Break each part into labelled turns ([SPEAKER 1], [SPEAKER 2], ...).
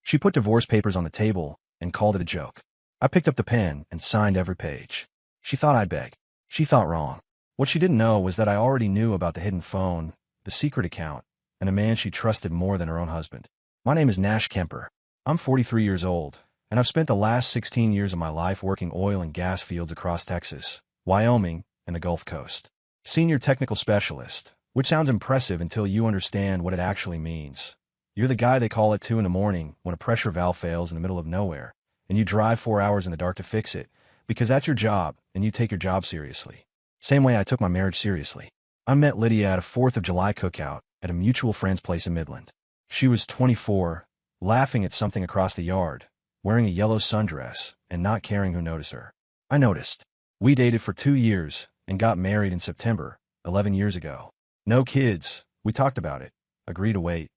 [SPEAKER 1] She put divorce papers on the table and called it a joke. I picked up the pen and signed every page. She thought I'd beg. She thought wrong. What she didn't know was that I already knew about the hidden phone, the secret account, and a man she trusted more than her own husband. My name is Nash Kemper. I'm 43 years old, and I've spent the last 16 years of my life working oil and gas fields across Texas, Wyoming, and the Gulf Coast. Senior technical specialist, which sounds impressive until you understand what it actually means. You're the guy they call at 2 in the morning when a pressure valve fails in the middle of nowhere, and you drive 4 hours in the dark to fix it, because that's your job, and you take your job seriously. Same way I took my marriage seriously. I met Lydia at a 4th of July cookout at a mutual friend's place in Midland. She was 24, laughing at something across the yard, wearing a yellow sundress, and not caring who noticed her. I noticed. We dated for 2 years and got married in September, 11 years ago. No kids. We talked about it, agreed to wait,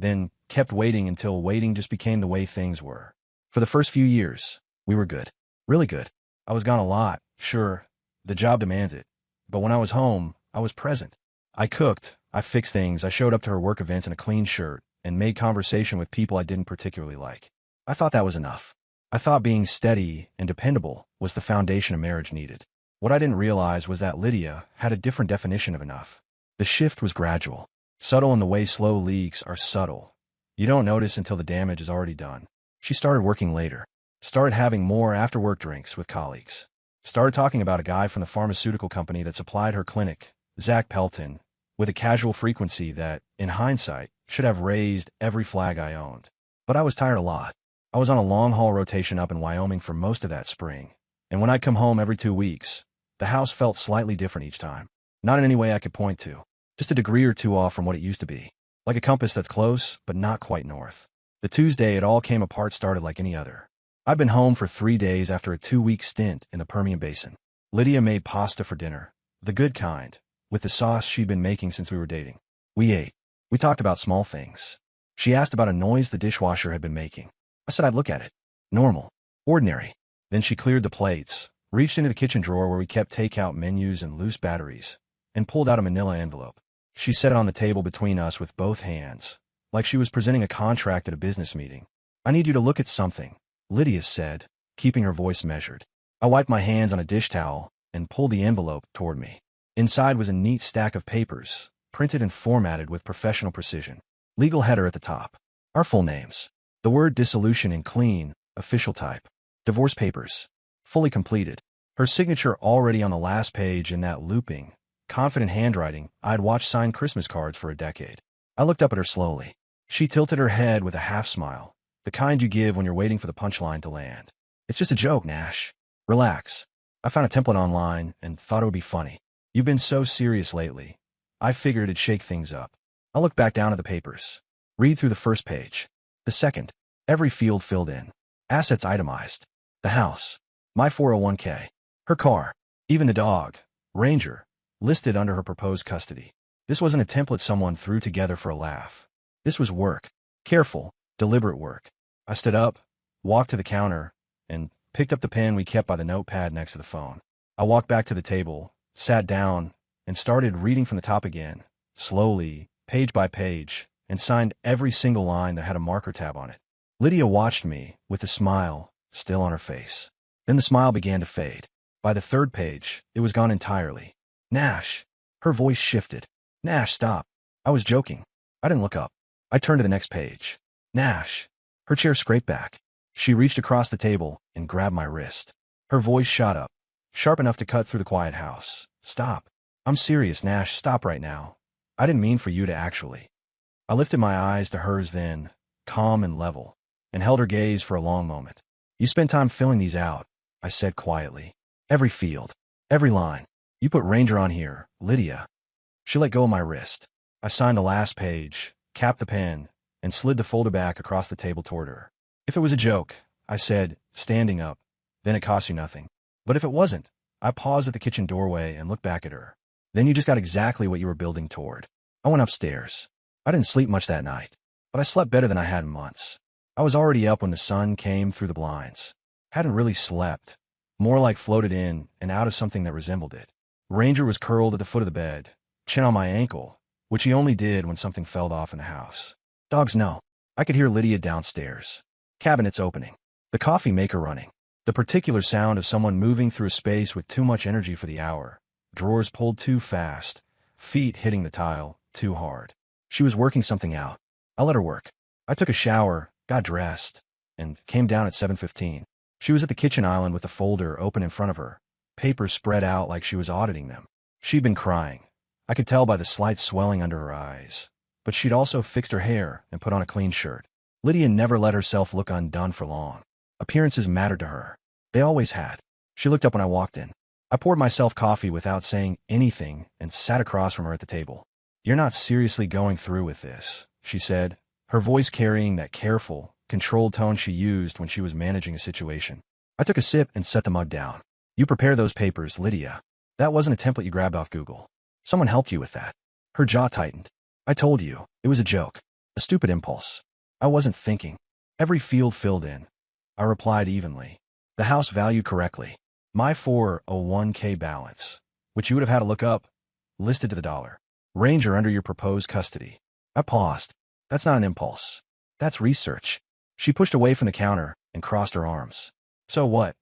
[SPEAKER 1] then kept waiting until waiting just became the way things were. For the first few years, we were good. Really good. I was gone a lot, sure. The job demands it. But when I was home, I was present. I cooked, I fixed things, I showed up to her work events in a clean shirt, and made conversation with people I didn't particularly like. I thought that was enough. I thought being steady and dependable was the foundation a marriage needed. What I didn't realize was that Lydia had a different definition of enough. The shift was gradual. Subtle in the way slow leaks are subtle. You don't notice until the damage is already done. She started working later. Started having more after-work drinks with colleagues. Started talking about a guy from the pharmaceutical company that supplied her clinic, Zach Pelton, with a casual frequency that, in hindsight, should have raised every flag I owned. But I was tired a lot. I was on a long-haul rotation up in Wyoming for most of that spring, and when I'd come home every 2 weeks, the house felt slightly different each time. Not in any way I could point to. Just a degree or two off from what it used to be. Like a compass that's close, but not quite north. The Tuesday it all came apart started like any other. I'd been home for 3 days after a 2-week stint in the Permian Basin. Lydia made pasta for dinner, the good kind, with the sauce she'd been making since we were dating. We ate. We talked about small things. She asked about a noise the dishwasher had been making. I said I'd look at it. Normal. Ordinary. Then she cleared the plates, reached into the kitchen drawer where we kept takeout menus and loose batteries, and pulled out a manila envelope. She set it on the table between us with both hands, like she was presenting a contract at a business meeting. I need you to look at something, Lydia said, keeping her voice measured. I wiped my hands on a dish towel and pulled the envelope toward me. Inside was a neat stack of papers, printed and formatted with professional precision. Legal header at the top. Our full names. The word dissolution in clean, official type. Divorce papers. Fully completed. Her signature already on the last page in that looping, confident handwriting I'd watched sign Christmas cards for a decade. I looked up at her slowly. She tilted her head with a half-smile, the kind you give when you're waiting for the punchline to land. It's just a joke, Nash. Relax. I found a template online and thought it would be funny. You've been so serious lately. I figured it'd shake things up. I looked back down at the papers. Read through the first page. The second. Every field filled in. Assets itemized. The house. My 401k. Her car. Even the dog, Ranger, listed under her proposed custody. This wasn't a template someone threw together for a laugh. This was work. Careful, deliberate work. I stood up, walked to the counter, and picked up the pen we kept by the notepad next to the phone. I walked back to the table, sat down, and started reading from the top again, slowly, page by page, and signed every single line that had a marker tab on it. Lydia watched me, with a smile still on her face. Then the smile began to fade. By the third page, it was gone entirely. Nash. Her voice shifted. Nash, stop. I was joking. I didn't look up. I turned to the next page. Nash. Her chair scraped back. She reached across the table and grabbed my wrist. Her voice shot up, sharp enough to cut through the quiet house. Stop. I'm serious, Nash. Stop right now. I didn't mean for you to actually. I lifted my eyes to hers then, calm and level, and held her gaze for a long moment. You spent time filling these out, I said quietly. Every field. Every line. You put Ranger on here, Lydia. She let go of my wrist. I signed the last page, capped the pen, and slid the folder back across the table toward her. If it was a joke, I said, standing up, then it cost you nothing. But if it wasn't, I paused at the kitchen doorway and looked back at her. Then you just got exactly what you were building toward. I went upstairs. I didn't sleep much that night, but I slept better than I had in months. I was already up when the sun came through the blinds. Hadn't really slept. More like floated in and out of something that resembled it. Ranger was curled at the foot of the bed, chin on my ankle, which he only did when something fell off in the house. Dogs no. I could hear Lydia downstairs. Cabinets opening. The coffee maker running. The particular sound of someone moving through a space with too much energy for the hour. Drawers pulled too fast. Feet hitting the tile too hard. She was working something out. I let her work. I took a shower, got dressed, and came down at 7:15. She was at the kitchen island with the folder open in front of her, papers spread out like she was auditing them. She'd been crying. I could tell by the slight swelling under her eyes. But she'd also fixed her hair and put on a clean shirt. Lydia never let herself look undone for long. Appearances mattered to her. They always had. She looked up when I walked in. I poured myself coffee without saying anything and sat across from her at the table. "You're not seriously going through with this," she said, her voice carrying that careful, controlled tone she used when she was managing a situation. I took a sip and set the mug down. "You prepare those papers, Lydia. That wasn't a template you grabbed off Google. Someone helped you with that." Her jaw tightened. "I told you, it was a joke. A stupid impulse. I wasn't thinking." Every field filled in. I replied evenly. The house valued correctly. My 401k balance, which you would have had to look up, listed to the dollar. Ranger under your proposed custody. I paused. That's not an impulse. That's research. She pushed away from the counter and crossed her arms. "So what?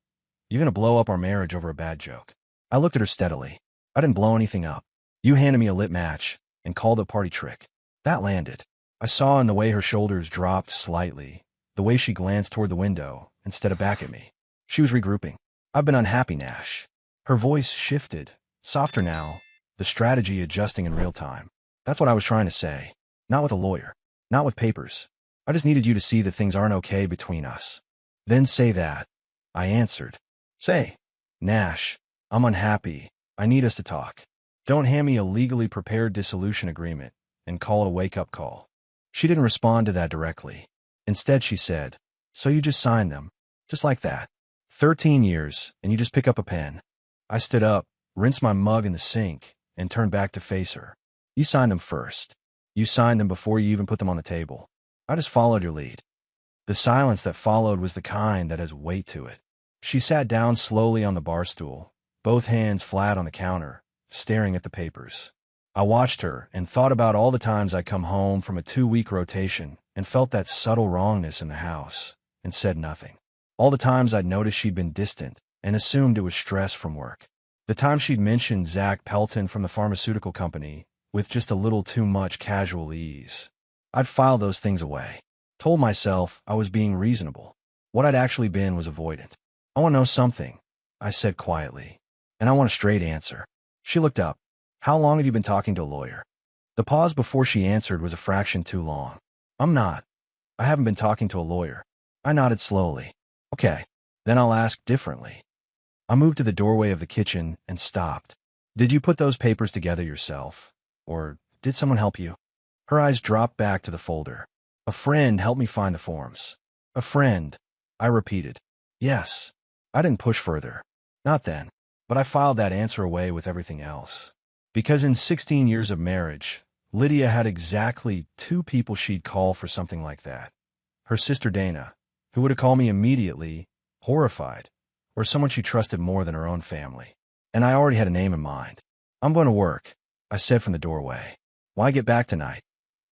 [SPEAKER 1] You're gonna blow up our marriage over a bad joke?" I looked at her steadily. "I didn't blow anything up. You handed me a lit match and called it a party trick." That landed. I saw in the way her shoulders dropped slightly, the way she glanced toward the window instead of back at me. She was regrouping. "I've been unhappy, Nash." Her voice shifted, softer now, the strategy adjusting in real time. "That's what I was trying to say. Not with a lawyer. Not with papers. I just needed you to see that things aren't okay between us." "Then say that," I answered. "Say, Nash, I'm unhappy. I need us to talk. Don't hand me a legally prepared dissolution agreement and call it a wake-up call." She didn't respond to that directly. Instead, she said, "So you just signed them, just like that. 13 years, and you just pick up a pen." I stood up, rinsed my mug in the sink, and turned back to face her. "You signed them first. You signed them before you even put them on the table. I just followed your lead." The silence that followed was the kind that has weight to it. She sat down slowly on the bar stool, both hands flat on the counter, staring at the papers. I watched her and thought about all the times I'd come home from a 2-week rotation and felt that subtle wrongness in the house and said nothing. All the times I'd noticed she'd been distant and assumed it was stress from work. The time she'd mentioned Zach Pelton from the pharmaceutical company with just a little too much casual ease. I'd filed those things away. Told myself I was being reasonable. What I'd actually been was avoidant. "I want to know something," I said quietly, "and I want a straight answer." She looked up. "How long have you been talking to a lawyer?" The pause before she answered was a fraction too long. "I'm not. I haven't been talking to a lawyer." I nodded slowly. "Okay, then I'll ask differently." I moved to the doorway of the kitchen and stopped. "Did you put those papers together yourself? Or did someone help you?" Her eyes dropped back to the folder. "A friend helped me find the forms." "A friend," I repeated. "Yes." I didn't push further. Not then. But I filed that answer away with everything else. Because in 16 years of marriage, Lydia had exactly 2 people she'd call for something like that. Her sister Dana, who would have called me immediately, horrified, or someone she trusted more than her own family. And I already had a name in mind. "I'm going to work," I said from the doorway. "Why get back tonight?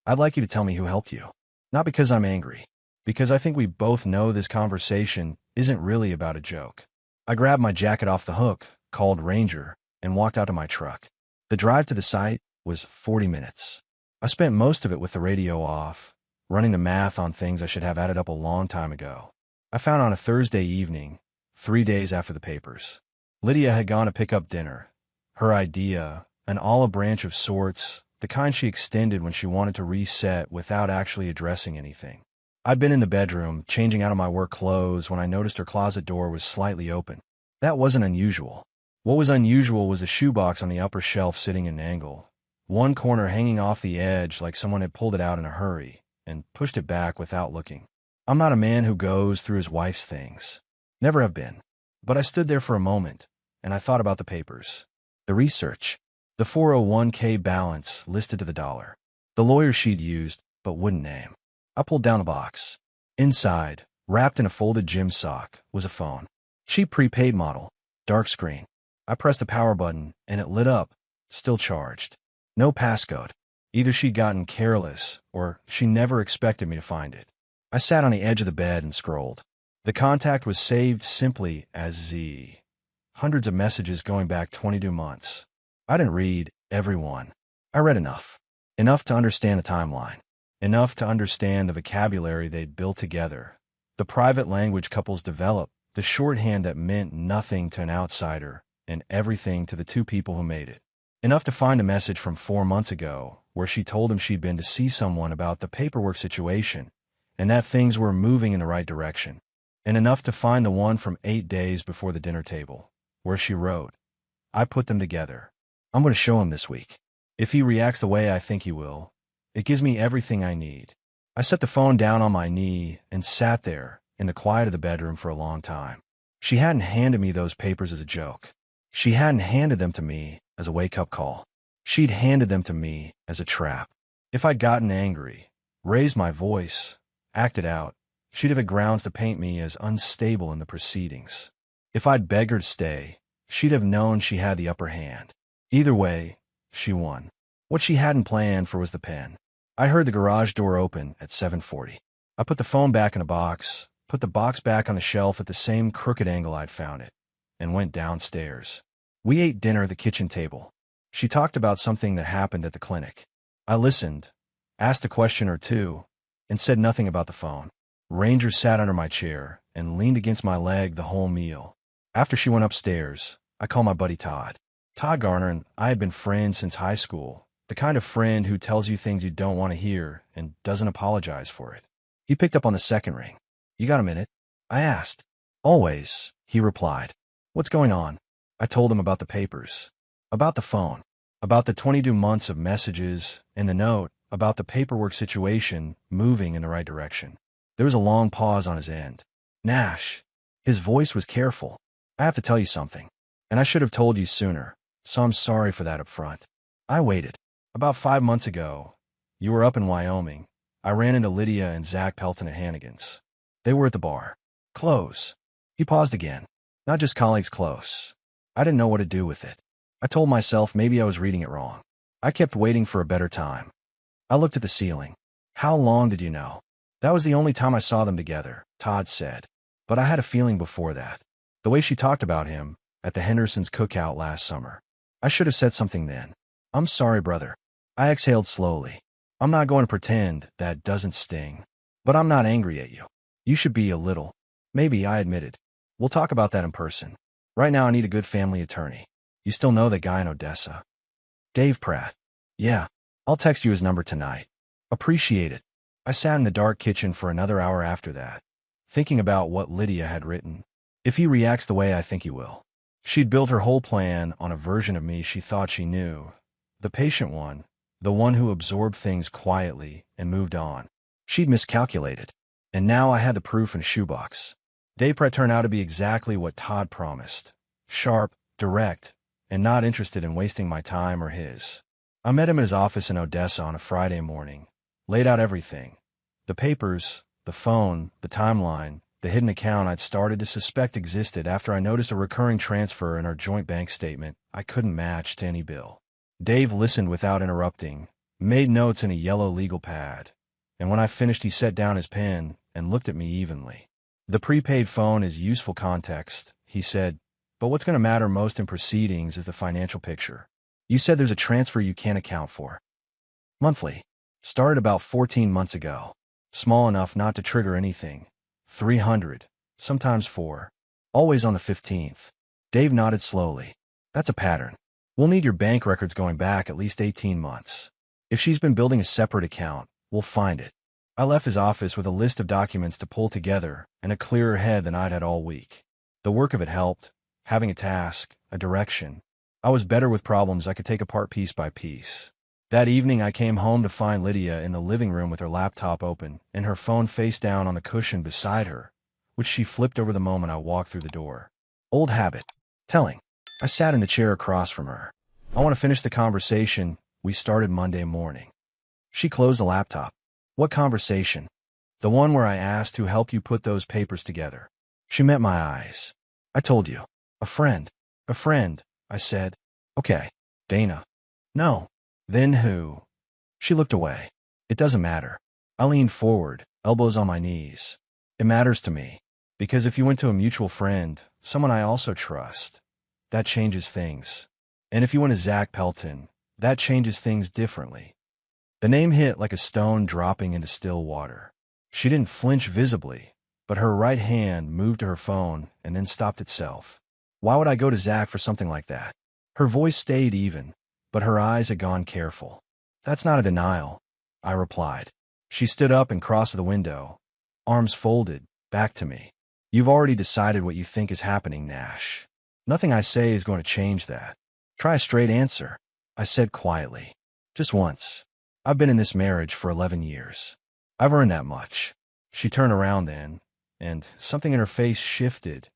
[SPEAKER 1] I'd like you to tell me who helped you." Not because I'm angry. Because I think we both know this conversation isn't really about a joke. I grabbed my jacket off the hook, called Ranger, and walked out to my truck. The drive to the site was 40 minutes. I spent most of it with the radio off, running the math on things I should have added up a long time ago. I found on a Thursday evening, 3 days after the papers. Lydia had gone to pick up dinner. Her idea, an olive branch of sorts, the kind she extended when she wanted to reset without actually addressing anything. I'd been in the bedroom, changing out of my work clothes, when I noticed her closet door was slightly open. That wasn't unusual. What was unusual was a shoebox on the upper shelf sitting in an angle, one corner hanging off the edge like someone had pulled it out in a hurry and pushed it back without looking. I'm not a man who goes through his wife's things. Never have been. But I stood there for a moment, and I thought about the papers. The research. The 401k balance listed to the dollar. The lawyer she'd used, but wouldn't name. I pulled down a box. Inside, wrapped in a folded gym sock, was a phone. Cheap prepaid model, dark screen. I pressed the power button, and it lit up, still charged. No passcode. Either she'd gotten careless, or she never expected me to find it. I sat on the edge of the bed and scrolled. The contact was saved simply as Z. Hundreds of messages going back 22 months. I didn't read every one. I read enough. Enough to understand the timeline. Enough to understand the vocabulary they'd built together. The private language couples developed, the shorthand that meant nothing to an outsider and everything to the two people who made it. Enough to find a message from 4 months ago where she told him she'd been to see someone about the paperwork situation and that things were moving in the right direction. And enough to find the one from 8 days before the dinner table, where she wrote, I put them together. I'm going to show him this week. If he reacts the way I think he will, it gives me everything I need. I set the phone down on my knee and sat there in the quiet of the bedroom for a long time. She hadn't handed me those papers as a joke. She hadn't handed them to me as a wake-up call. She'd handed them to me as a trap. If I'd gotten angry, raised my voice, acted out, she'd have had grounds to paint me as unstable in the proceedings. If I'd begged her to stay, she'd have known she had the upper hand. Either way, she won. What she hadn't planned for was the pen. I heard the garage door open at 7:40. I put the phone back in a box, put the box back on the shelf at the same crooked angle I'd found it, and went downstairs. We ate dinner at the kitchen table. She talked about something that happened at the clinic. I listened, asked a question or two, and said nothing about the phone. Ranger sat under my chair and leaned against my leg the whole meal. After she went upstairs, I called my buddy Todd. Todd Garner and I had been friends since high school, the kind of friend who tells you things you don't want to hear and doesn't apologize for it. He picked up on the second ring. You got a minute? I asked. Always, he replied. What's going on? I told him about the papers, about the phone, about the 22 months of messages, and the note about the paperwork situation moving in the right direction. There was a long pause on his end. Nash. His voice was careful. I have to tell you something, and I should have told you sooner, so I'm sorry for that up front. I waited. About 5 months ago, you were up in Wyoming. I ran into Lydia and Zach Pelton at Hannigan's. They were at the bar. Close. He paused again. Not just colleagues close. I didn't know what to do with it. I told myself maybe I was reading it wrong. I kept waiting for a better time. I looked at the ceiling. How long did you know? That was the only time I saw them together, Todd said. But I had a feeling before that. The way she talked about him at the Hendersons' cookout last summer. I should have said something then. I'm sorry, brother. I exhaled slowly. I'm not going to pretend that doesn't sting. But I'm not angry at you. You should be a little. Maybe, I admitted. We'll talk about that in person. Right now I need a good family attorney. You still know that guy in Odessa? Dave Pratt. Yeah. I'll text you his number tonight. Appreciate it. I sat in the dark kitchen for another hour after that, thinking about what Lydia had written. If he reacts the way I think he will. She'd built her whole plan on a version of me she thought she knew. The patient one, the one who absorbed things quietly and moved on. She'd miscalculated. And now I had the proof in a shoebox. Dave Pratt turned out to be exactly what Todd promised. Sharp, direct, and not interested in wasting my time or his. I met him at his office in Odessa on a Friday morning. Laid out everything. The papers, the phone, the timeline, the hidden account I'd started to suspect existed after I noticed a recurring transfer in our joint bank statement I couldn't match to any bill. Dave listened without interrupting, made notes in a yellow legal pad, and when I finished he set down his pen and looked at me evenly. The prepaid phone is useful context, he said, but what's going to matter most in proceedings is the financial picture. You said there's a transfer you can't account for. Monthly. Started about 14 months ago. Small enough not to trigger anything. 300, sometimes 4. Always on the 15th. Dave nodded slowly. That's a pattern. We'll need your bank records going back at least 18 months. If she's been building a separate account, we'll find it. I left his office with a list of documents to pull together and a clearer head than I'd had all week. The work of it helped, having a task, a direction. I was better with problems I could take apart piece by piece. That evening I came home to find Lydia in the living room with her laptop open and her phone face down on the cushion beside her, which she flipped over the moment I walked through the door. Old habit. Telling. I sat in the chair across from her. I want to finish the conversation we started Monday morning. She closed the laptop. What conversation? The one where I asked who helped you put those papers together. She met my eyes. I told you. A friend. A friend, I said. Okay. Dana. No. Then who? She looked away. It doesn't matter. I leaned forward, elbows on my knees. It matters to me. Because if you went to a mutual friend, someone I also trust, that changes things. And if you went to Zach Pelton, that changes things differently. The name hit like a stone dropping into still water. She didn't flinch visibly, but her right hand moved to her phone and then stopped itself. Why would I go to Zach for something like that? Her voice stayed even, but her eyes had gone careful. That's not a denial, I replied. She stood up and crossed the window, arms folded, back to me. You've already decided what you think is happening, Nash. Nothing I say is going to change that. Try a straight answer, I said quietly. Just once. I've been in this marriage for 11 years. I've earned that much. She turned around then, and something in her face shifted.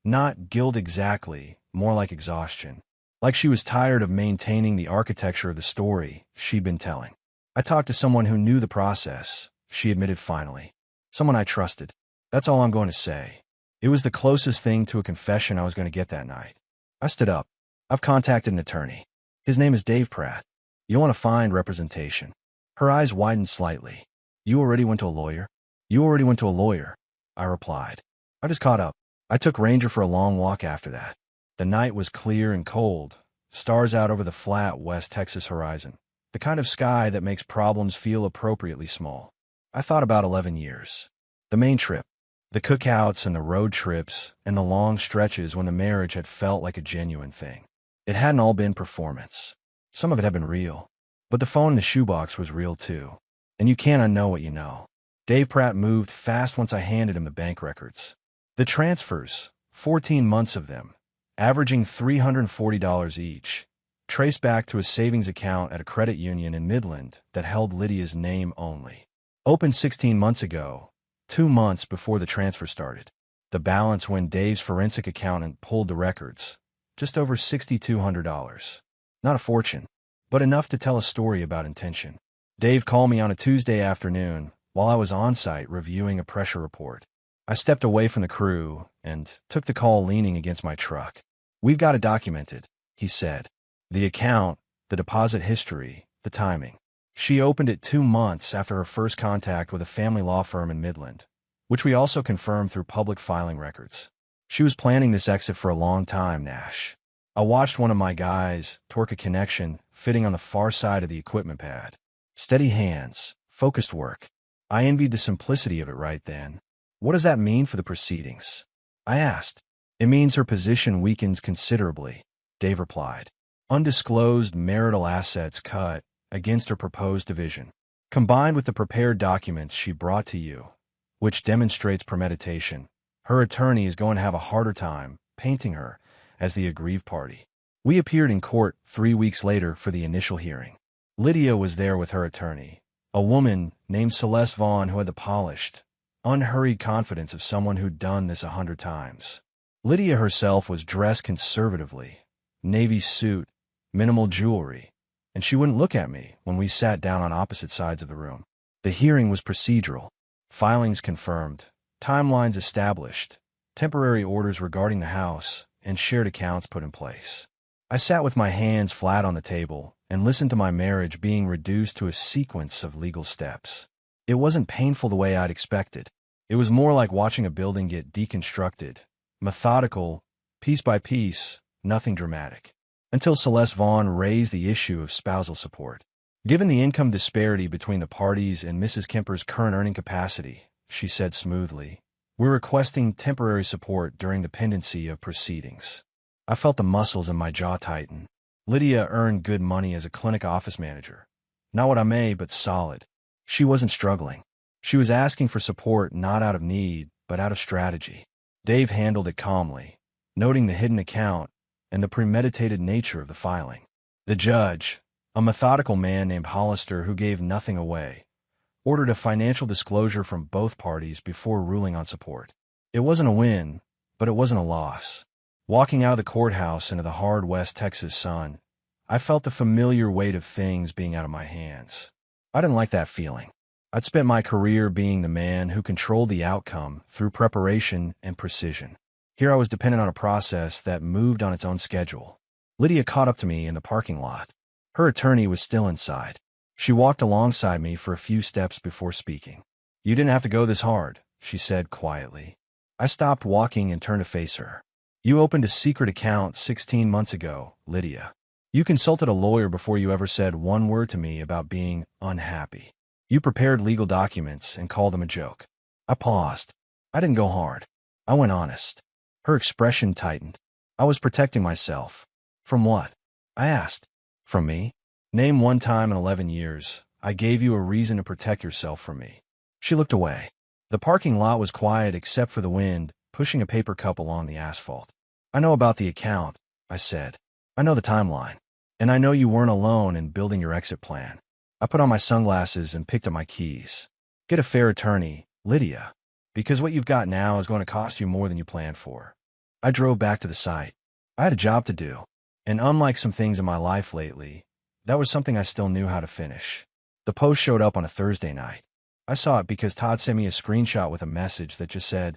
[SPEAKER 1] Not guilt exactly, more like exhaustion. Like she was tired of maintaining the architecture of the story she'd been telling. I talked to someone who knew the process, she admitted finally. Someone I trusted. That's all I'm going to say. It was the closest thing to a confession I was going to get that night. I stood up. I've contacted an attorney. His name is Dave Pratt. You'll want to find representation. Her eyes widened slightly. You already went to a lawyer? You already went to a lawyer, I replied. I just caught up. I took Ranger for a long walk after that. The night was clear and cold, stars out over the flat West Texas horizon, the kind of sky that makes problems feel appropriately small. I thought about 11 years. The main trip, the cookouts and the road trips, and the long stretches when the marriage had felt like a genuine thing. It hadn't all been performance. Some of it had been real. But the phone in the shoebox was real too. And you can't unknow what you know. Dave Pratt moved fast once I handed him the bank records. The transfers, 14 months of them, averaging $340 each, traced back to a savings account at a credit union in Midland that held Lydia's name only. Opened 16 months ago, 2 months before the transfer started. The balance when Dave's forensic accountant pulled the records, just over $6,200. Not a fortune, but enough to tell a story about intention. Dave called me on a Tuesday afternoon while I was on site reviewing a pressure report. I stepped away from the crew and took the call leaning against my truck. We've got it documented, he said. The account, the deposit history, the timing. She opened it 2 months after her first contact with a family law firm in Midland, which we also confirmed through public filing records. She was planning this exit for a long time, Nash. I watched one of my guys torque a connection fitting on the far side of the equipment pad. Steady hands, focused work. I envied the simplicity of it right then. What does that mean for the proceedings? I asked. It means her position weakens considerably, Dave replied. Undisclosed marital assets cut against her proposed division, combined with the prepared documents she brought to you, which demonstrates premeditation. Her attorney is going to have a harder time painting her as the aggrieved party. We appeared in court 3 weeks later for the initial hearing. Lydia was there with her attorney, a woman named Celeste Vaughn who had the polished, unhurried confidence of someone who'd done this 100 times. Lydia herself was dressed conservatively, navy suit, minimal jewelry, and she wouldn't look at me when we sat down on opposite sides of the room. The hearing was procedural. Filings confirmed, timelines established, temporary orders regarding the house, and shared accounts put in place. I sat with my hands flat on the table and listened to my marriage being reduced to a sequence of legal steps. It wasn't painful the way I'd expected. It was more like watching a building get deconstructed, methodical, piece by piece, nothing dramatic. Until Celeste Vaughn raised the issue of spousal support. Given the income disparity between the parties and Mrs. Kemper's current earning capacity, she said smoothly, we're requesting temporary support during the pendency of proceedings. I felt the muscles in my jaw tighten. Lydia earned good money as a clinic office manager. Not what I made, but solid. She wasn't struggling. She was asking for support not out of need, but out of strategy. Dave handled it calmly, noting the hidden account and the premeditated nature of the filing. The judge, a methodical man named Hollister who gave nothing away, ordered a financial disclosure from both parties before ruling on support. It wasn't a win, but it wasn't a loss. Walking out of the courthouse into the hard West Texas sun, I felt the familiar weight of things being out of my hands. I didn't like that feeling. I'd spent my career being the man who controlled the outcome through preparation and precision. Here I was dependent on a process that moved on its own schedule. Lydia caught up to me in the parking lot. Her attorney was still inside. She walked alongside me for a few steps before speaking. You didn't have to go this hard, she said quietly. I stopped walking and turned to face her. You opened a secret account 16 months ago, Lydia. You consulted a lawyer before you ever said one word to me about being unhappy. You prepared legal documents and called them a joke. I paused. I didn't go hard. I went honest. Her expression tightened. I was protecting myself. From what? I asked. From me? Name one time in 11 years I gave you a reason to protect yourself from me. She looked away. The parking lot was quiet except for the wind pushing a paper cup along the asphalt. I know about the account, I said. I know the timeline. And I know you weren't alone in building your exit plan. I put on my sunglasses and picked up my keys. Get a fair attorney, Lydia, because what you've got now is going to cost you more than you planned for. I drove back to the site. I had a job to do, and unlike some things in my life lately, that was something I still knew how to finish. The post showed up on a Thursday night. I saw it because Todd sent me a screenshot with a message that just said,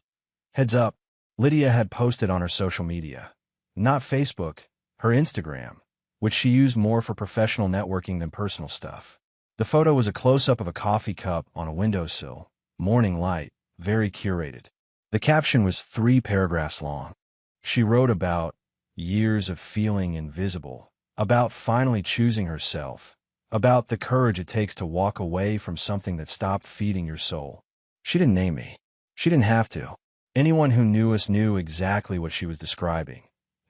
[SPEAKER 1] "Heads up, Lydia had posted on her social media. Not Facebook, her Instagram, which she used more for professional networking than personal stuff." The photo was a close-up of a coffee cup on a windowsill, morning light, very curated. The caption was 3 paragraphs long. She wrote about years of feeling invisible, about finally choosing herself, about the courage it takes to walk away from something that stopped feeding your soul. She didn't name me. She didn't have to. Anyone who knew us knew exactly what she was describing.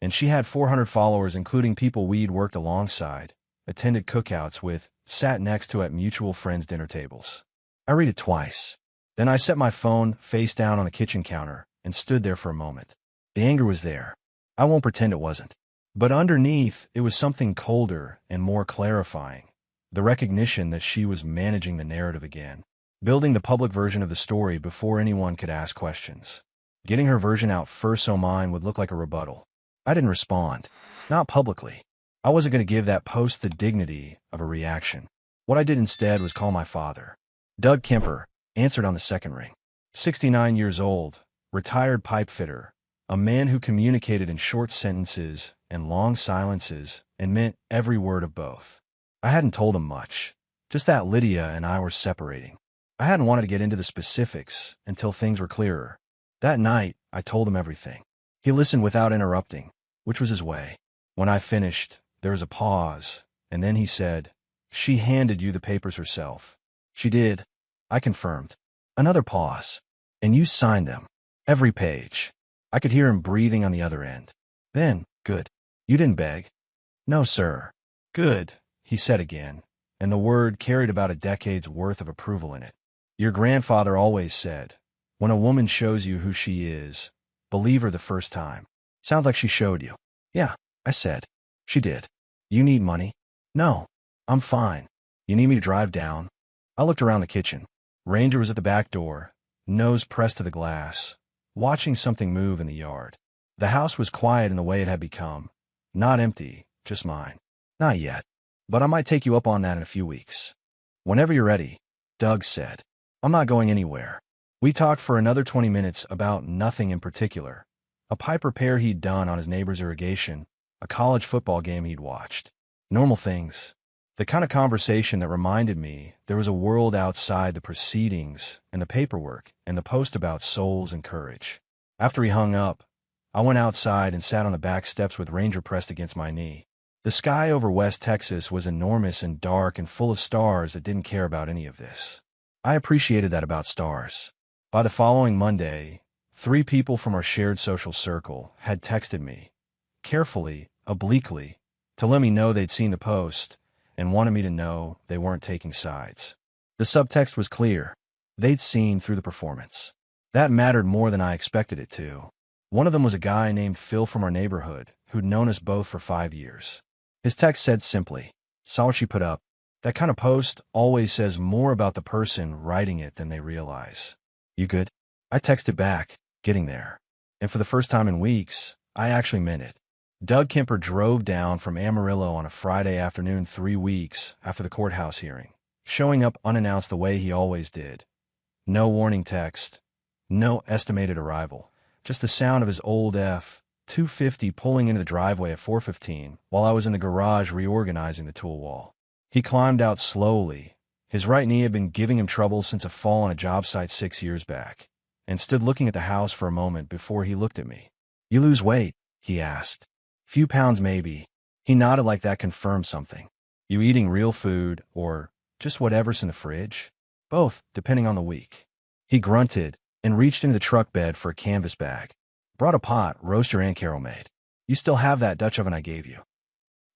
[SPEAKER 1] And she had 400 followers, including people we'd worked alongside, attended cookouts with, sat next to at mutual friends' dinner tables. I read it twice. Then I set my phone face down on the kitchen counter and stood there for a moment. The anger was there. I won't pretend it wasn't. But underneath, it was something colder and more clarifying. The recognition that she was managing the narrative again, building the public version of the story before anyone could ask questions. Getting her version out first so mine would look like a rebuttal. I didn't respond. Not publicly. I wasn't going to give that post the dignity of a reaction. What I did instead was call my father. Doug Kemper answered on the second ring. 69 years old, retired pipe fitter, a man who communicated in short sentences and long silences and meant every word of both. I hadn't told him much, just that Lydia and I were separating. I hadn't wanted to get into the specifics until things were clearer. That night, I told him everything. He listened without interrupting, which was his way. When I finished, there was a pause, and then he said, "She handed you the papers herself." "She did," I confirmed. Another pause. "And you signed them. Every page." I could hear him breathing on the other end. Then, "Good. You didn't beg?" "No, sir." "Good," he said again, and the word carried about a decade's worth of approval in it. "Your grandfather always said, when a woman shows you who she is, believe her the first time." "Sounds like she showed you." "Yeah," I said. "She did." "You need money?" "No, I'm fine." "You need me to drive down?" I looked around the kitchen. Ranger was at the back door, nose pressed to the glass, watching something move in the yard. The house was quiet in the way it had become. Not empty, just mine. "Not yet. But I might take you up on that in a few weeks." "Whenever you're ready," Doug said. "I'm not going anywhere." We talked for another 20 minutes about nothing in particular. A pipe repair he'd done on his neighbor's irrigation, a college football game he'd watched. Normal things. The kind of conversation that reminded me there was a world outside the proceedings and the paperwork and the post about souls and courage. After he hung up, I went outside and sat on the back steps with Ranger pressed against my knee. The sky over West Texas was enormous and dark and full of stars that didn't care about any of this. I appreciated that about stars. By the following Monday, 3 people from our shared social circle had texted me, carefully, obliquely, to let me know they'd seen the post and wanted me to know they weren't taking sides. The subtext was clear. They'd seen through the performance. That mattered more than I expected it to. One of them was a guy named Phil from our neighborhood who'd known us both for 5 years. His text said simply, "Saw what she put up. That kind of post always says more about the person writing it than they realize. You good?" I texted back, getting there. And for the first time in weeks, I actually meant it. Doug Kemper drove down from Amarillo on a Friday afternoon 3 weeks after the courthouse hearing, showing up unannounced the way he always did. No warning text, no estimated arrival, just the sound of his old F-250 pulling into the driveway at 4:15 while I was in the garage reorganizing the tool wall. He climbed out slowly, His right knee had been giving him trouble since a fall on a job site 6 years back, and stood looking at the house for a moment before he looked at me. "You lose weight?" he asked. "Few pounds maybe." He nodded like that confirmed something. "You eating real food, or just whatever's in the fridge?" "Both, depending on the week." He grunted and reached into the truck bed for a canvas bag. "Brought a pot, roaster Aunt Carol made. You still have that Dutch oven I gave you?"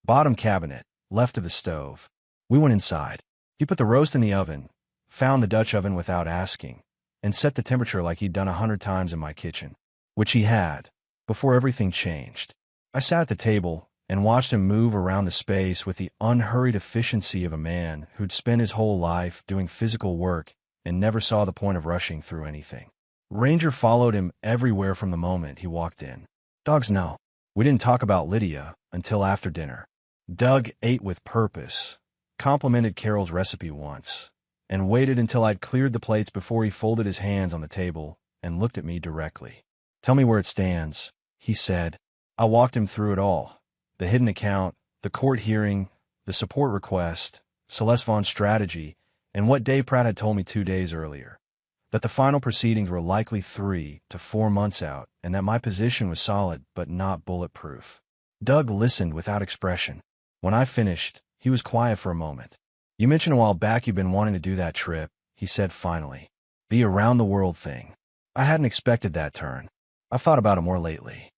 [SPEAKER 1] "Bottom cabinet, left of the stove." We went inside. He put the roast in the oven, found the Dutch oven without asking, and set the temperature like he'd done 100 times in my kitchen, which he had, before everything changed. I sat at the table and watched him move around the space with the unhurried efficiency of a man who'd spent his whole life doing physical work and never saw the point of rushing through anything. Ranger followed him everywhere from the moment he walked in. Dogs no. We didn't talk about Lydia until after dinner. Doug ate with purpose, complimented Carol's recipe once, and waited until I'd cleared the plates before he folded his hands on the table and looked at me directly. "Tell me where it stands," he said. I walked him through it all. The hidden account, the court hearing, the support request, Celeste Vaughn's strategy, and what Dave Pratt had told me 2 days earlier. That the final proceedings were likely 3 to 4 months out, and that my position was solid but not bulletproof. Doug listened without expression. When I finished, he was quiet for a moment. "You mentioned a while back you've been wanting to do that trip," he said finally. "The around-the-world thing." I hadn't expected that turn. I've thought about it more lately.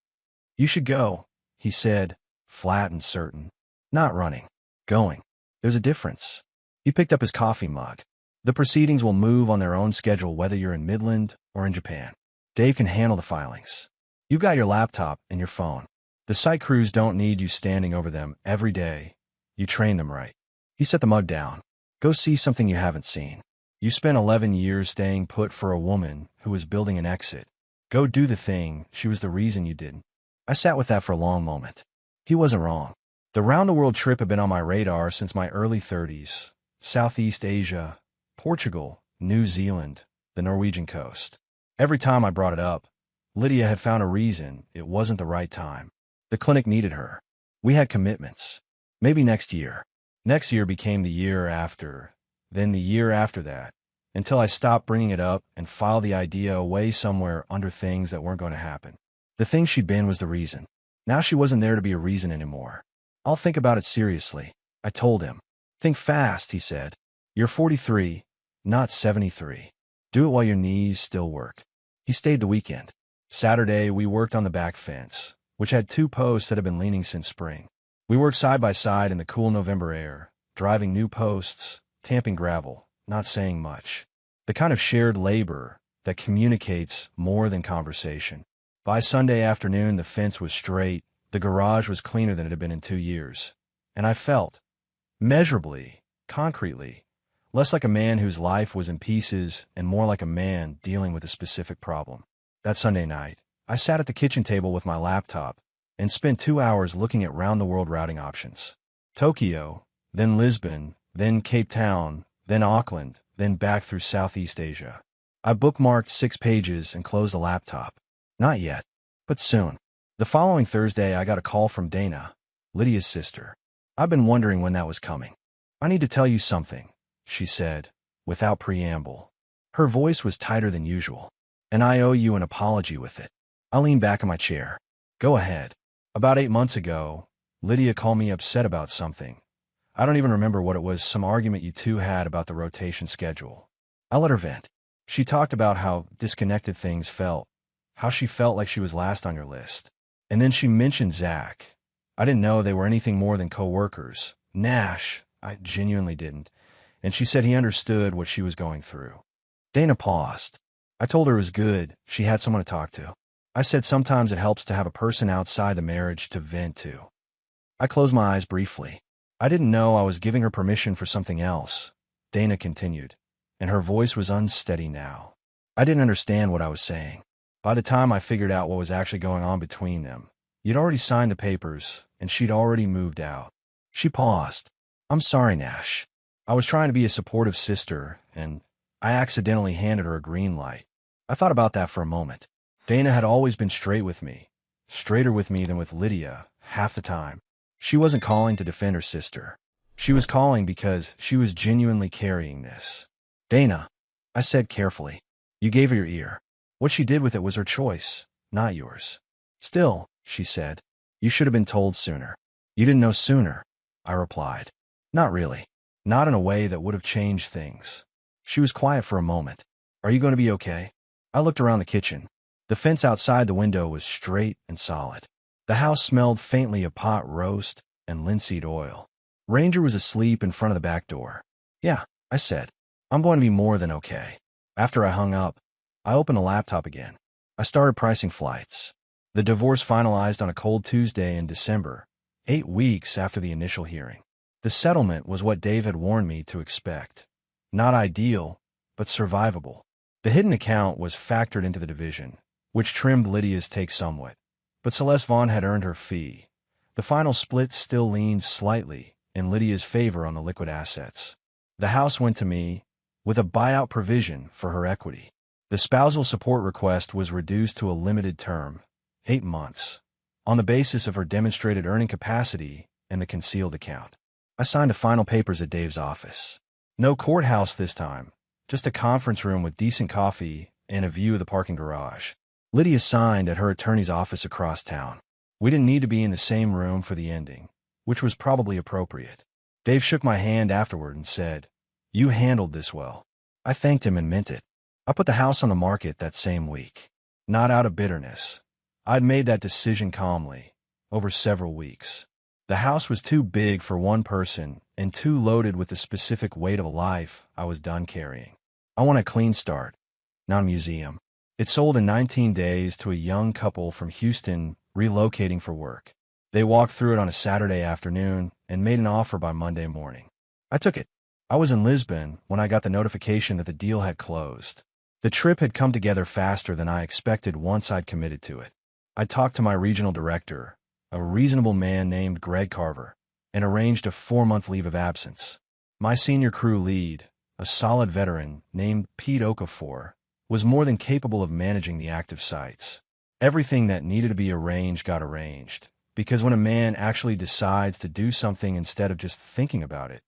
[SPEAKER 1] "You should go," he said, flat and certain. "Not running. Going. There's a difference." He picked up his coffee mug. "The proceedings will move on their own schedule whether you're in Midland or in Japan. Dave can handle the filings. You've got your laptop and your phone. The site crews don't need you standing over them every day. You train them right." He set the mug down. "Go see something you haven't seen. You spent 11 years staying put for a woman who was building an exit. Go do the thing. She was the reason you didn't." I sat with that for a long moment. He wasn't wrong. The round-the-world trip had been on my radar since my early 30s. Southeast Asia, Portugal, New Zealand, the Norwegian coast. Every time I brought it up, Lydia had found a reason it wasn't the right time. The clinic needed her. We had commitments. Maybe next year. Next year became the year after, then the year after that, until I stopped bringing it up and filed the idea away somewhere under things that weren't going to happen. The thing she'd been was the reason. Now she wasn't there to be a reason anymore. "I'll think about it seriously," I told him. "Think fast," he said. "You're 43, not 73. Do it while your knees still work." He stayed the weekend. Saturday, we worked on the back fence, which had 2 posts that had been leaning since spring. We worked side by side in the cool November air, driving new posts, tamping gravel, not saying much. The kind of shared labor that communicates more than conversation. By Sunday afternoon, the fence was straight, the garage was cleaner than it had been in 2 years, and I felt, measurably, concretely, less like a man whose life was in pieces and more like a man dealing with a specific problem. That Sunday night, I sat at the kitchen table with my laptop and spent 2 hours looking at round-the-world routing options. Tokyo, then Lisbon, then Cape Town, then Auckland, then back through Southeast Asia. I bookmarked 6 pages and closed the laptop. Not yet, but soon. The following Thursday, I got a call from Dana, Lydia's sister. I've been wondering when that was coming. "I need to tell you something," she said, without preamble. Her voice was tighter than usual. "And I owe you an apology with it." I leaned back in my chair. "Go ahead." "About 8 months ago, Lydia called me upset about something. I don't even remember what it was, some argument you two had about the rotation schedule." I let her vent. She talked about how disconnected things felt, how she felt like she was last on your list. And then she mentioned Zach. I didn't know they were anything more than co-workers. Nash, I genuinely didn't. And she said he understood what she was going through. Dana paused. I told her it was good. She had someone to talk to. I said sometimes it helps to have a person outside the marriage to vent to. I closed my eyes briefly. I didn't know I was giving her permission for something else. Dana continued, and her voice was unsteady now. I didn't understand what I was saying. By the time I figured out what was actually going on between them, you'd already signed the papers, and she'd already moved out. She paused. "I'm sorry, Nash. I was trying to be a supportive sister, and I accidentally handed her a green light." I thought about that for a moment. Dana had always been straight with me, straighter with me than with Lydia, half the time. She wasn't calling to defend her sister. She was calling because she was genuinely carrying this. Dana, I said carefully. You gave her your ear. What she did with it was her choice, not yours. Still, she said, you should have been told sooner. You didn't know sooner, I replied. Not really. Not in a way that would have changed things. She was quiet for a moment. Are you going to be okay? I looked around the kitchen. The fence outside the window was straight and solid. The house smelled faintly of pot roast and linseed oil. Ranger was asleep in front of the back door. Yeah, I said. I'm going to be more than okay. After I hung up, I opened the laptop again. I started pricing flights. The divorce finalized on a cold Tuesday in December, 8 weeks after the initial hearing. The settlement was what Dave had warned me to expect. Not ideal, but survivable. The hidden account was factored into the division, which trimmed Lydia's take somewhat. But Celeste Vaughn had earned her fee. The final split still leaned slightly in Lydia's favor on the liquid assets. The house went to me, with a buyout provision for her equity. The spousal support request was reduced to a limited term, 8 months, on the basis of her demonstrated earning capacity and the concealed account. I signed the final papers at Dave's office. No courthouse this time, just a conference room with decent coffee and a view of the parking garage. Lydia signed at her attorney's office across town. We didn't need to be in the same room for the ending, which was probably appropriate. Dave shook my hand afterward and said, "You handled this well." I thanked him and meant it. I put the house on the market that same week. Not out of bitterness. I'd made that decision calmly, over several weeks. The house was too big for one person and too loaded with the specific weight of a life I was done carrying. I want a clean start, not a museum. It sold in 19 days to a young couple from Houston relocating for work. They walked through it on a Saturday afternoon and made an offer by Monday morning. I took it. I was in Lisbon when I got the notification that the deal had closed. The trip had come together faster than I expected once I'd committed to it. I talked to my regional director, a reasonable man named Greg Carver, and arranged a 4-month leave of absence. My senior crew lead, a solid veteran named Pete Okafor, was more than capable of managing the active sites. Everything that needed to be arranged got arranged, because when a man actually decides to do something instead of just thinking about it,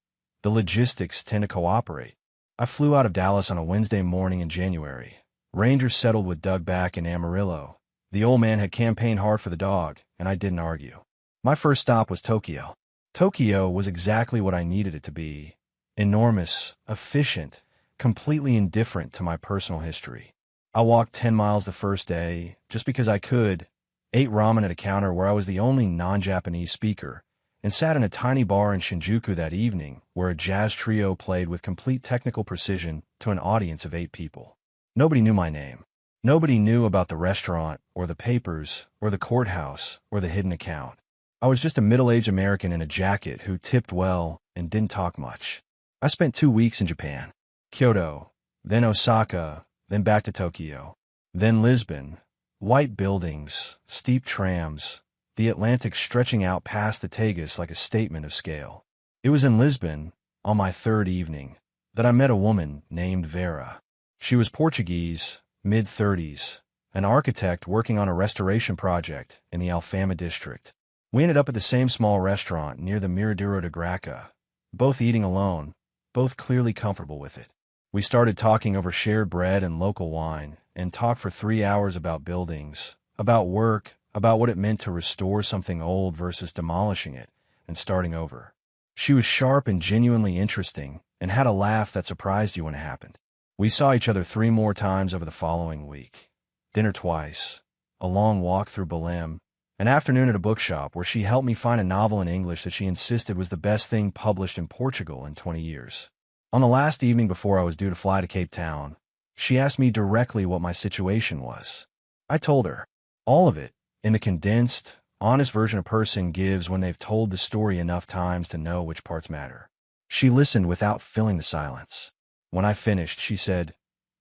[SPEAKER 1] the logistics tend to cooperate. I flew out of Dallas on a Wednesday morning in January. Ranger settled with Doug back in Amarillo. The old man had campaigned hard for the dog, and I didn't argue. My first stop was Tokyo. Tokyo was exactly what I needed it to be. Enormous, efficient, completely indifferent to my personal history. I walked 10 miles the first day, just because I could, ate ramen at a counter where I was the only non-Japanese speaker, and sat in a tiny bar in Shinjuku that evening where a jazz trio played with complete technical precision to an audience of 8 people. Nobody knew my name. Nobody knew about the restaurant, or the papers, or the courthouse, or the hidden account. I was just a middle-aged American in a jacket who tipped well and didn't talk much. I spent 2 weeks in Japan. Kyoto, then Osaka, then back to Tokyo, then Lisbon. White buildings, steep trams, the Atlantic stretching out past the Tagus like a statement of scale. It was in Lisbon, on my 3rd evening, that I met a woman named Vera. She was Portuguese, mid-30s, an architect working on a restoration project in the Alfama district. We ended up at the same small restaurant near the Miradoro de Graca, both eating alone, both clearly comfortable with it. We started talking over shared bread and local wine, and talked for 3 hours about buildings, about work, about what it meant to restore something old versus demolishing it and starting over. She was sharp and genuinely interesting, and had a laugh that surprised you when it happened. We saw each other 3 more times over the following week. Dinner twice, a long walk through Belém, an afternoon at a bookshop where she helped me find a novel in English that she insisted was the best thing published in Portugal in 20 years. On the last evening before I was due to fly to Cape Town, she asked me directly what my situation was. I told her, all of it, in the condensed, honest version a person gives when they've told the story enough times to know which parts matter. She listened without filling the silence. When I finished, she said,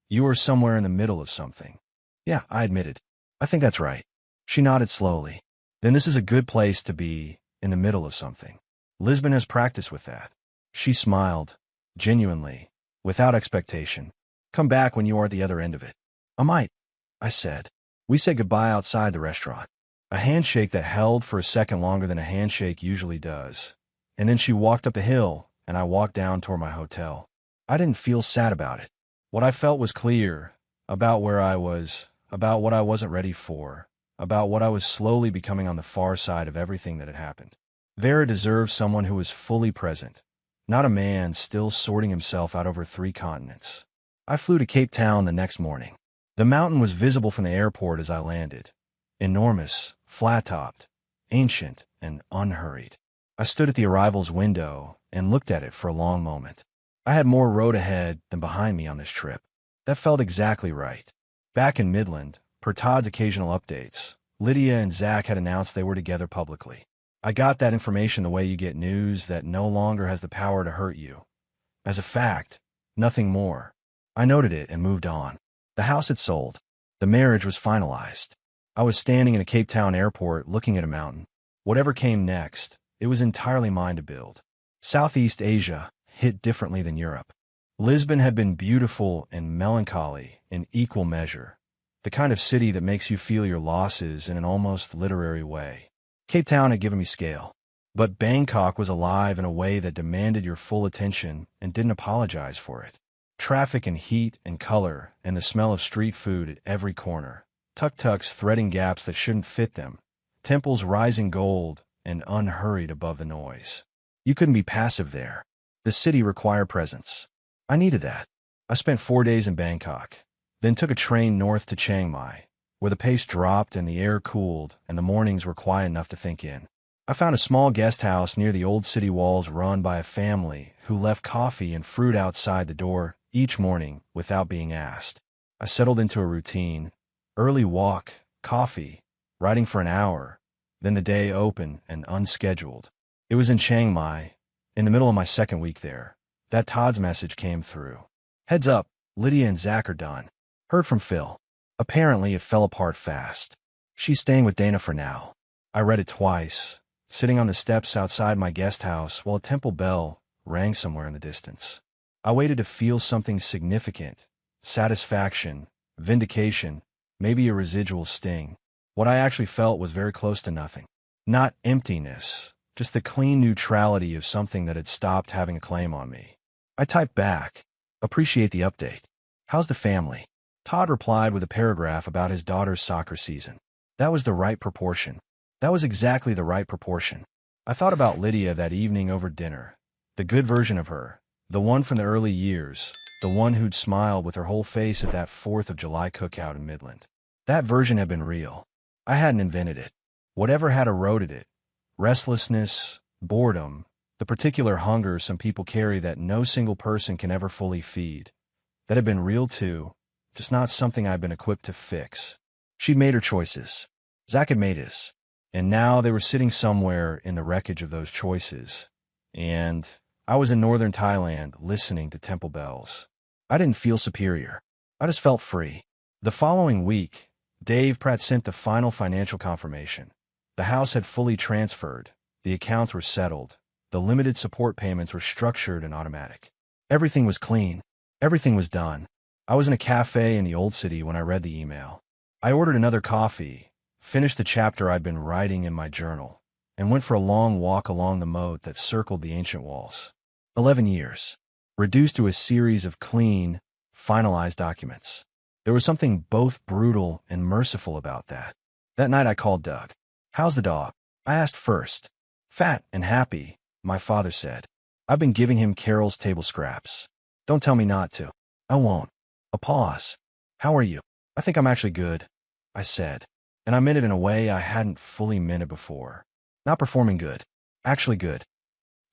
[SPEAKER 1] "You are somewhere in the middle of something." "Yeah," I admitted. "I think that's right." She nodded slowly. "Then this is a good place to be, in the middle of something. Lisbon has practice with that." She smiled, genuinely, without expectation. "Come back when you are at the other end of it." "I might," I said. We said goodbye outside the restaurant. A handshake that held for a second longer than a handshake usually does, And then she walked up the hill, and I walked down toward my hotel. I didn't feel sad about it. What I felt was clear about where I was, about what I wasn't ready for, about what I was slowly becoming on the far side of everything that had happened. Vera deserved someone who was fully present, not a man still sorting himself out over 3 continents. I flew to Cape Town the next morning. The mountain was visible from the airport as I landed. Enormous, flat-topped, ancient, and unhurried. I stood at the arrival's window and looked at it for a long moment. I had more road ahead than behind me on this trip. That felt exactly right. Back in Midland, per Todd's occasional updates, Lydia and Zach had announced they were together publicly. I got that information the way you get news that no longer has the power to hurt you. As a fact, nothing more. I noted it and moved on. The house had sold. The marriage was finalized. I was standing in a Cape Town airport looking at a mountain. Whatever came next, it was entirely mine to build. Southeast Asia hit differently than Europe. Lisbon had been beautiful and melancholy in equal measure, the kind of city that makes you feel your losses in an almost literary way. Cape Town had given me scale, but Bangkok was alive in a way that demanded your full attention and didn't apologize for it. Traffic and heat and color and the smell of street food at every corner, tuk-tuks threading gaps that shouldn't fit them, temples rising gold and unhurried above the noise. You couldn't be passive there. The city required presence. I needed that. I spent 4 days in Bangkok, then took a train north to Chiang Mai, where the pace dropped and the air cooled and the mornings were quiet enough to think in. I found a small guest house near the old city walls run by a family who left coffee and fruit outside the door each morning without being asked. I settled into a routine: early walk, coffee, writing for an hour, then the day open and unscheduled. It was in Chiang Mai, in the middle of my second week there, that Todd's message came through. Heads up, Lydia and Zach are done. Heard from Phil. Apparently it fell apart fast. She's staying with Dana for now. I read it twice, sitting on the steps outside my guest house while a temple bell rang somewhere in the distance. I waited to feel something significant: satisfaction, vindication, maybe a residual sting. What I actually felt was very close to nothing. Not emptiness, just the clean neutrality of something that had stopped having a claim on me. I typed back, "Appreciate the update. How's the family?" Todd replied with a paragraph about his daughter's soccer season. That was the right proportion. That was exactly the right proportion. I thought about Lydia that evening over dinner. The good version of her. The one from the early years. The one who'd smiled with her whole face at that 4th of July cookout in Midland. That version had been real. I hadn't invented it. Whatever had eroded it, restlessness, boredom, the particular hunger some people carry that no single person can ever fully feed, that had been real too, just not something I'd been equipped to fix. She'd made her choices. Zach had made his. And now they were sitting somewhere in the wreckage of those choices. And I was in northern Thailand listening to temple bells. I didn't feel superior. I just felt free. The following week, Dave Pratt sent the final financial confirmation. The house had fully transferred. The accounts were settled. The limited support payments were structured and automatic. Everything was clean. Everything was done. I was in a cafe in the old city when I read the email. I ordered another coffee, finished the chapter I'd been writing in my journal, and went for a long walk along the moat that circled the ancient walls. 11 years, reduced to a series of clean, finalized documents. There was something both brutal and merciful about that. That night I called Doug. "How's the dog?" I asked first. "Fat and happy," my father said. "I've been giving him Carol's table scraps." "Don't tell me not to." "I won't." A pause. "How are you?" "I think I'm actually good," I said. And I meant it in a way I hadn't fully meant it before. Not performing good. Actually good.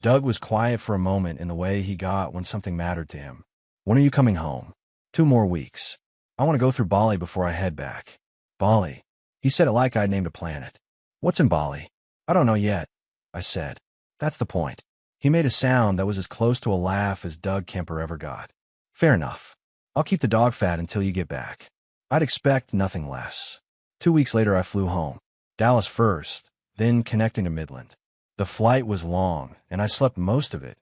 [SPEAKER 1] Doug was quiet for a moment in the way he got when something mattered to him. "When are you coming home?" 2 more weeks. "I want to go through Bali before I head back." "Bali?" He said it like I'd named a planet. "What's in Bali?" "I don't know yet," I said. "That's the point." He made a sound that was as close to a laugh as Doug Kemper ever got. "Fair enough. I'll keep the dog fat until you get back." I'd expect nothing less. 2 weeks later I flew home. Dallas first, then connecting to Midland. The flight was long, and I slept most of it,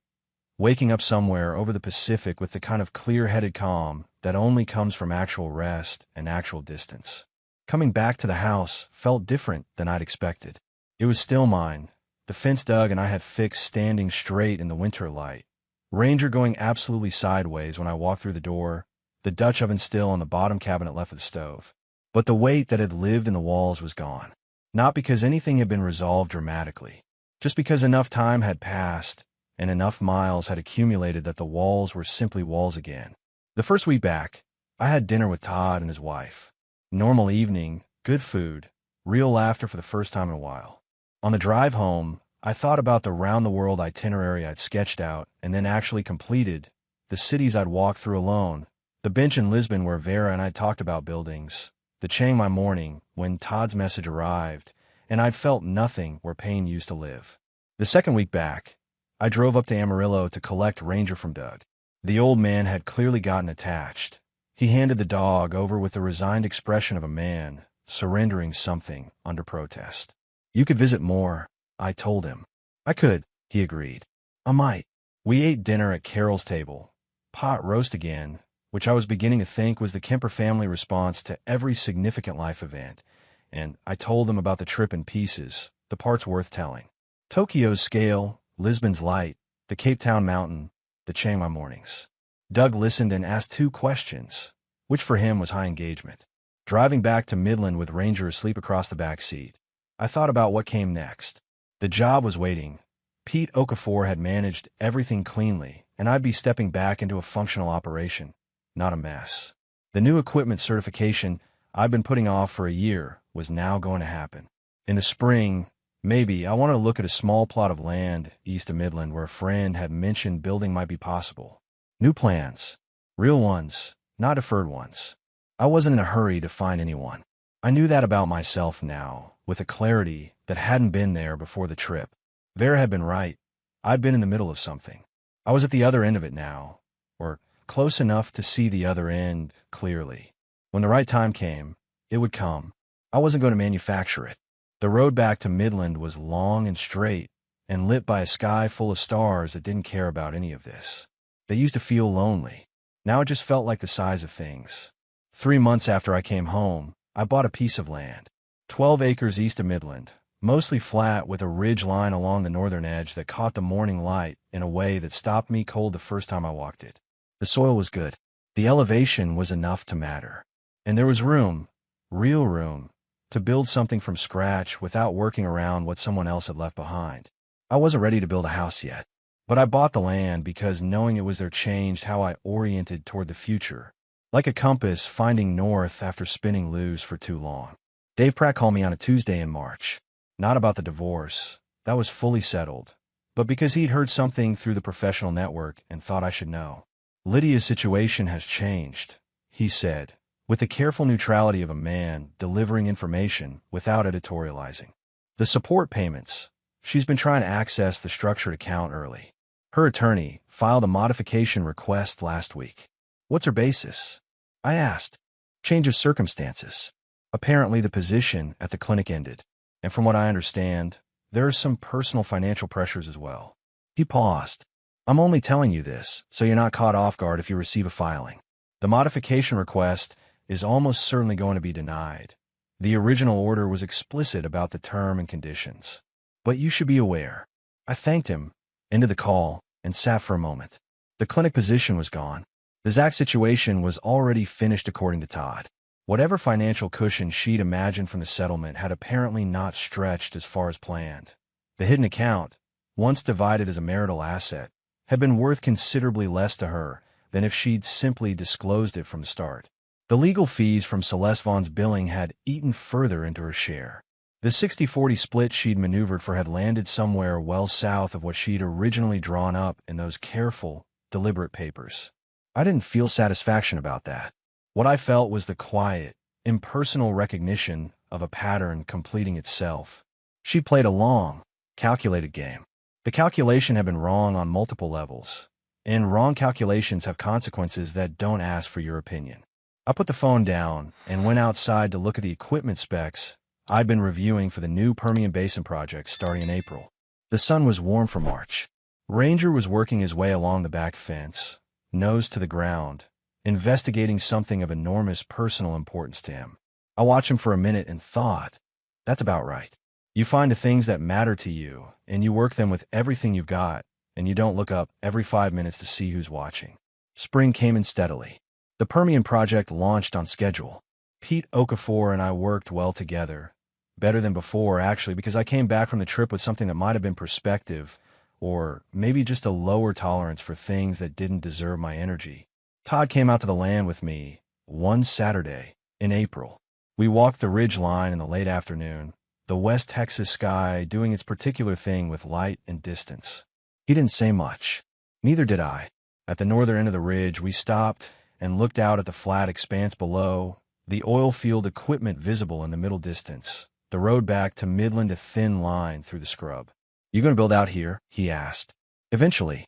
[SPEAKER 1] waking up somewhere over the Pacific with the kind of clear-headed calm that only comes from actual rest and actual distance. Coming back to the house felt different than I'd expected. It was still mine, The fence Doug and I had fixed standing straight in the winter light. Ranger going absolutely sideways when I walked through the door, the Dutch oven still on the bottom cabinet left of the stove. But the weight that had lived in the walls was gone. Not because anything had been resolved dramatically, just because enough time had passed and enough miles had accumulated that the walls were simply walls again. The first week back, I had dinner with Todd and his wife. Normal evening, good food, real laughter for the first time in a while. On the drive home, I thought about the round-the-world itinerary I'd sketched out and then actually completed, the cities I'd walked through alone, the bench in Lisbon where Vera and I talked about buildings, the Chiang Mai morning when Todd's message arrived, and I'd felt nothing where pain used to live. The second week back, I drove up to Amarillo to collect Ranger from Doug. The old man had clearly gotten attached. He handed the dog over with the resigned expression of a man surrendering something under protest. You could visit more, I told him. I could, he agreed. I might. We ate dinner at Carol's table. Pot roast again, which I was beginning to think was the Kemper family response to every significant life event, and I told them about the trip in pieces, the parts worth telling. Tokyo's scale, Lisbon's light, the Cape Town mountain, the Chiang Mai mornings. Doug listened and asked 2 questions, which for him was high engagement. Driving back to Midland with Ranger asleep across the back seat, I thought about what came next. The job was waiting. Pete Okafor had managed everything cleanly, and I'd be stepping back into a functional operation, not a mess. The new equipment certification I'd been putting off for a year was now going to happen. In the spring, maybe I wanted to look at a small plot of land east of Midland where a friend had mentioned building might be possible. New plans. Real ones, not deferred ones. I wasn't in a hurry to find anyone. I knew that about myself now, with a clarity that hadn't been there before the trip. Vera had been right. I'd been in the middle of something. I was at the other end of it now, or close enough to see the other end clearly. When the right time came, it would come. I wasn't going to manufacture it. The road back to Midland was long and straight, and lit by a sky full of stars that didn't care about any of this. They used to feel lonely. Now it just felt like the size of things. 3 months after I came home, I bought a piece of land. 12 acres east of Midland, mostly flat with a ridge line along the northern edge that caught the morning light in a way that stopped me cold the first time I walked it. The soil was good. The elevation was enough to matter. And there was room, real room, to build something from scratch without working around what someone else had left behind. I wasn't ready to build a house yet, but I bought the land because knowing it was there changed how I oriented toward the future. Like a compass finding north after spinning loose for too long. Dave Pratt called me on a Tuesday in March. Not about the divorce. That was fully settled. But because he'd heard something through the professional network and thought I should know. Lydia's situation has changed, he said, with the careful neutrality of a man delivering information without editorializing. The support payments. She's been trying to access the structured account early. Her attorney filed a modification request last week. What's her basis? I asked. Change of circumstances. Apparently the position at the clinic ended, and from what I understand, there are some personal financial pressures as well. He paused. I'm only telling you this, so you're not caught off guard if you receive a filing. The modification request is almost certainly going to be denied. The original order was explicit about the term and conditions. But you should be aware. I thanked him, ended the call, and sat for a moment. The clinic position was gone. The Zach situation was already finished according to Todd. Whatever financial cushion she'd imagined from the settlement had apparently not stretched as far as planned. The hidden account, once divided as a marital asset, had been worth considerably less to her than if she'd simply disclosed it from the start. The legal fees from Celeste Vaughn's billing had eaten further into her share. The 60-40 split she'd maneuvered for had landed somewhere well south of what she'd originally drawn up in those careful, deliberate papers. I didn't feel satisfaction about that. What I felt was the quiet, impersonal recognition of a pattern completing itself. She played a long, calculated game. The calculation had been wrong on multiple levels, and wrong calculations have consequences that don't ask for your opinion. I put the phone down and went outside to look at the equipment specs I'd been reviewing for the new Permian Basin project starting in April. The sun was warm for March. Ranger was working his way along the back fence, nose to the ground, investigating something of enormous personal importance to him. I watched him for a minute and thought, that's about right. You find the things that matter to you, and you work them with everything you've got, and you don't look up every 5 minutes to see who's watching. Spring came in steadily. The Permian project launched on schedule. Pete Okafor and I worked well together. Better than before, actually, because I came back from the trip with something that might have been perspective, or maybe just a lower tolerance for things that didn't deserve my energy. Todd came out to the land with me one Saturday in April. We walked the ridge line in the late afternoon, the West Texas sky doing its particular thing with light and distance. He didn't say much. Neither did I. At the northern end of the ridge, we stopped and looked out at the flat expanse below, the oil field equipment visible in the middle distance, the road back to Midland a thin line through the scrub. "You going to build out here?" he asked. "Eventually,"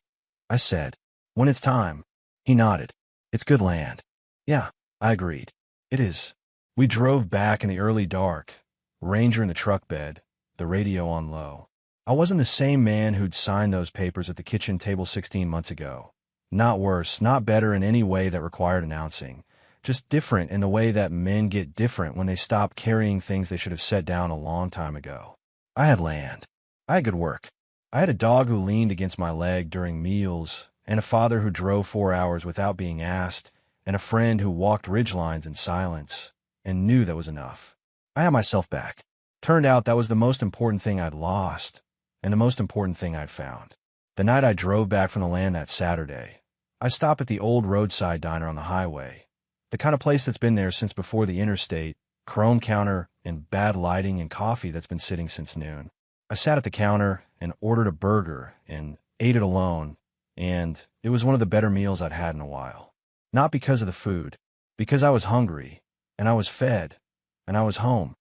[SPEAKER 1] I said. "When it's time." He nodded. "It's good land." "Yeah," I agreed. "It is." We drove back in the early dark, Ranger in the truck bed, the radio on low. I wasn't the same man who'd signed those papers at the kitchen table 16 months ago. Not worse, not better in any way that required announcing. Just different in the way that men get different when they stop carrying things they should have set down a long time ago. I had land. I had good work. I had a dog who leaned against my leg during meals, and a father who drove 4 hours without being asked, and a friend who walked ridgelines in silence, and knew that was enough. I had myself back. Turned out that was the most important thing I'd lost, and the most important thing I'd found. The night I drove back from the land that Saturday, I stopped at the old roadside diner on the highway, the kind of place that's been there since before the interstate, chrome counter and bad lighting and coffee that's been sitting since noon. I sat at the counter and ordered a burger and ate it alone, and it was one of the better meals I'd had in a while. Not because of the food, because I was hungry, and I was fed, and I was home.